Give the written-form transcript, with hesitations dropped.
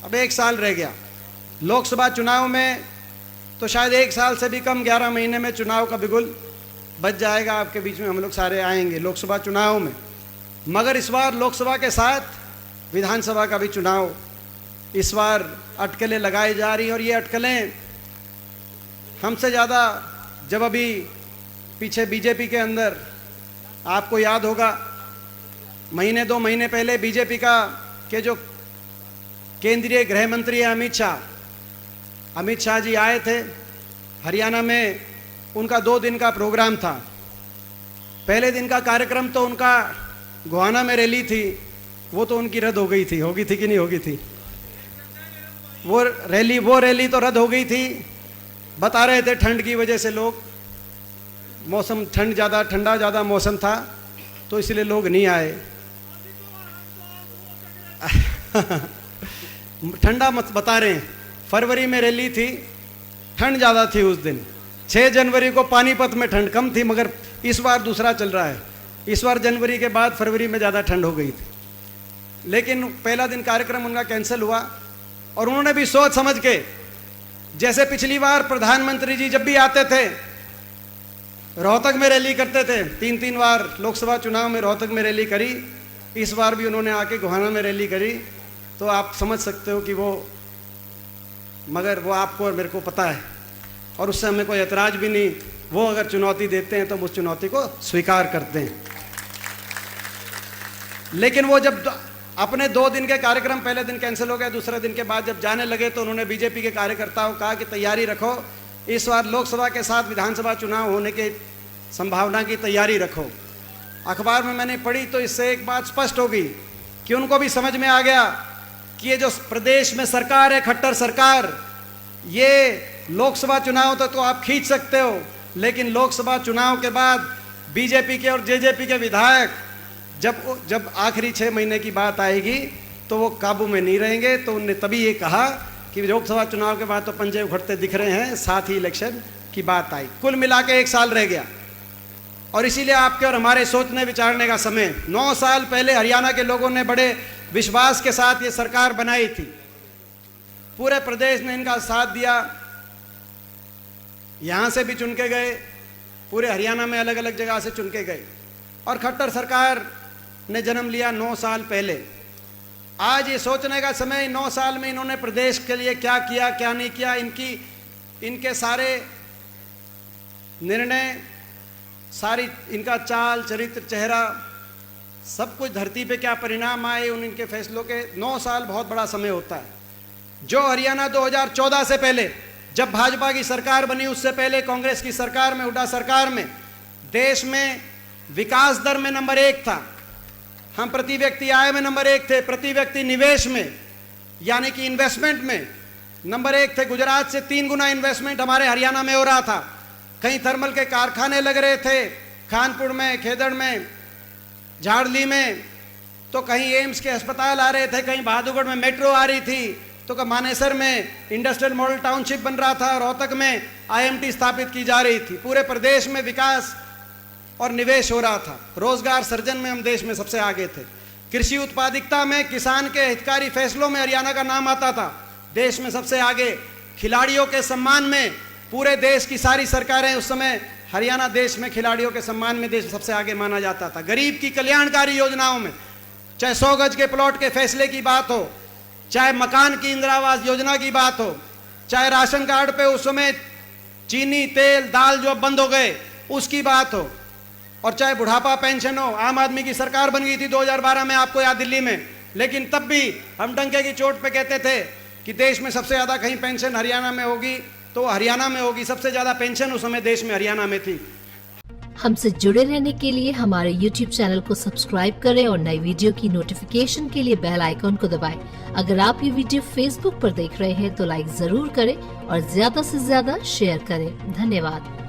अब 1 साल रह गया। लोकसभा चुनाव में तो शायद 1 साल से भी कम, 11 महीने में चुनाव का बिगुल बच जाएगा। आपके बीच में हम लोग सारे आएंगे लोकसभा चुनाव में। मगर इस बार लोकसभा के साथ विधानसभा का भी चुनाव, इस बार अटकलें लगाई जा रही हैं। और ये अटकलें हमसे ज़्यादा, जब अभी पीछे बीजेपी के अंदर आपको याद होगा, 1-2 महीने पहले बीजेपी के जो केंद्रीय गृह मंत्री हैं अमित शाह जी आए थे हरियाणा में। उनका 2 दिन का प्रोग्राम था। पहले दिन का कार्यक्रम तो उनका गोहाना में रैली थी, वो तो उनकी रद्द हो गई थी। होगी थी कि नहीं होगी थी? वो रैली तो रद्द हो गई थी। बता रहे थे ठंड की वजह से लोग, मौसम ठंडा ज़्यादा मौसम था तो इसलिए लोग नहीं आए। ठंडा मत बता रहे हैं। फरवरी में रैली थी, ठंड ज़्यादा थी उस दिन। 6 जनवरी को पानीपत में ठंड कम थी, मगर इस बार दूसरा चल रहा है। इस बार जनवरी के बाद फरवरी में ज़्यादा ठंड हो गई थी। लेकिन पहला दिन कार्यक्रम उनका कैंसिल हुआ और उन्होंने भी सोच समझ के, जैसे पिछली बार प्रधानमंत्री जी जब भी आते थे रोहतक में रैली करते थे, 3-3 बार लोकसभा चुनाव में रोहतक में रैली करी, इस बार भी उन्होंने आके गोहाना में रैली करी। तो आप समझ सकते हो कि मगर वो आपको और मेरे को पता है और उससे हमें कोई एतराज़ भी नहीं। वो अगर चुनौती देते हैं तो उस चुनौती को स्वीकार करते हैं। लेकिन वो जब अपने 2 दिन के कार्यक्रम, पहले दिन कैंसिल हो गया, दूसरे दिन के बाद जब जाने लगे तो उन्होंने बीजेपी के कार्यकर्ताओं को कहा कि तैयारी रखो, इस बार लोकसभा के साथ विधानसभा चुनाव होने की संभावना की तैयारी रखो। अखबार में मैंने पढ़ी तो इससे एक बात स्पष्ट हो गई कि उनको भी समझ में आ गया कि ये जो प्रदेश में सरकार है, खट्टर सरकार, ये लोकसभा चुनाव तो आप खींच सकते हो, लेकिन लोकसभा चुनाव के बाद बीजेपी के और जेजेपी के विधायक जब आखिरी 6 महीने की बात आएगी तो वो काबू में नहीं रहेंगे। तो उनने तभी ये कहा कि लोकसभा चुनाव के बाद तो पंजे उखड़ते दिख रहे हैं, साथ ही इलेक्शन की बात आई। कुल मिला के 1 साल रह गया और इसीलिए आपके और हमारे सोचने विचारने का समय। 9 साल पहले हरियाणा के लोगों ने बड़े विश्वास के साथ ये सरकार बनाई थी। पूरे प्रदेश ने इनका साथ दिया, यहाँ से भी चुन के गए, पूरे हरियाणा में अलग अलग जगह से चुन के गए और खट्टर सरकार ने जन्म लिया 9 साल पहले। आज ये सोचने का समय, 9 साल में इन्होंने प्रदेश के लिए क्या किया, क्या नहीं किया, इनके सारे निर्णय, सारी इनका चाल चरित्र, चेहरा, सब कुछ धरती पे क्या परिणाम आए इनके फैसलों के। 9 साल बहुत बड़ा समय होता है। जो हरियाणा 2014 से पहले, जब भाजपा की सरकार बनी, उससे पहले कांग्रेस की सरकार में, हुड्डा सरकार में, देश में विकास दर में नंबर 1 था। हम प्रति व्यक्ति आय में नंबर 1 थे, प्रति व्यक्ति निवेश में यानी कि इन्वेस्टमेंट में नंबर 1 थे। गुजरात से 3 गुना इन्वेस्टमेंट हमारे हरियाणा में हो रहा था। कहीं थर्मल के कारखाने लग रहे थे, खानपुर में, खेदड़ में, झाड़ली में, तो कहीं एम्स के अस्पताल आ रहे थे, कहीं बहादुरगढ़ में मेट्रो आ रही थी, तो मानेसर में इंडस्ट्रियल मॉडल टाउनशिप बन रहा था, रोहतक में IMT स्थापित की जा रही थी। पूरे प्रदेश में विकास और निवेश हो रहा था। रोजगार सृजन में हम देश में सबसे आगे थे। कृषि उत्पादकता में, किसान के हितकारी फैसलों में हरियाणा का नाम आता था, देश में सबसे आगे। खिलाड़ियों के सम्मान में पूरे देश की सारी सरकारें, उस समय हरियाणा देश में खिलाड़ियों के सम्मान में देश सबसे आगे माना जाता था। गरीब की कल्याणकारी योजनाओं में, चाहे 100 गज के प्लॉट के फैसले की बात हो, चाहे मकान की इंदिरा आवास योजना की बात हो, चाहे राशन कार्ड पे उस समय चीनी, तेल, दाल जो बंद हो गए उसकी बात हो, और चाहे बुढ़ापा पेंशन हो। आम आदमी की सरकार बन गई थी 2012 में, आपको याद, दिल्ली में, लेकिन तब भी हम डंके की चोट पे कहते थे कि देश में सबसे ज़्यादा कहीं पेंशन हरियाणा में होगी तो हरियाणा में होगी। सबसे ज़्यादा पेंशन उस समय देश में हरियाणा में थी। हमसे जुड़े रहने के लिए हमारे YouTube चैनल को सब्सक्राइब करें और नई वीडियो की नोटिफिकेशन के लिए बेल आइकॉन को दबाएं। अगर आप ये वीडियो Facebook पर देख रहे हैं तो लाइक जरूर करें और ज्यादा से ज्यादा शेयर करें। धन्यवाद।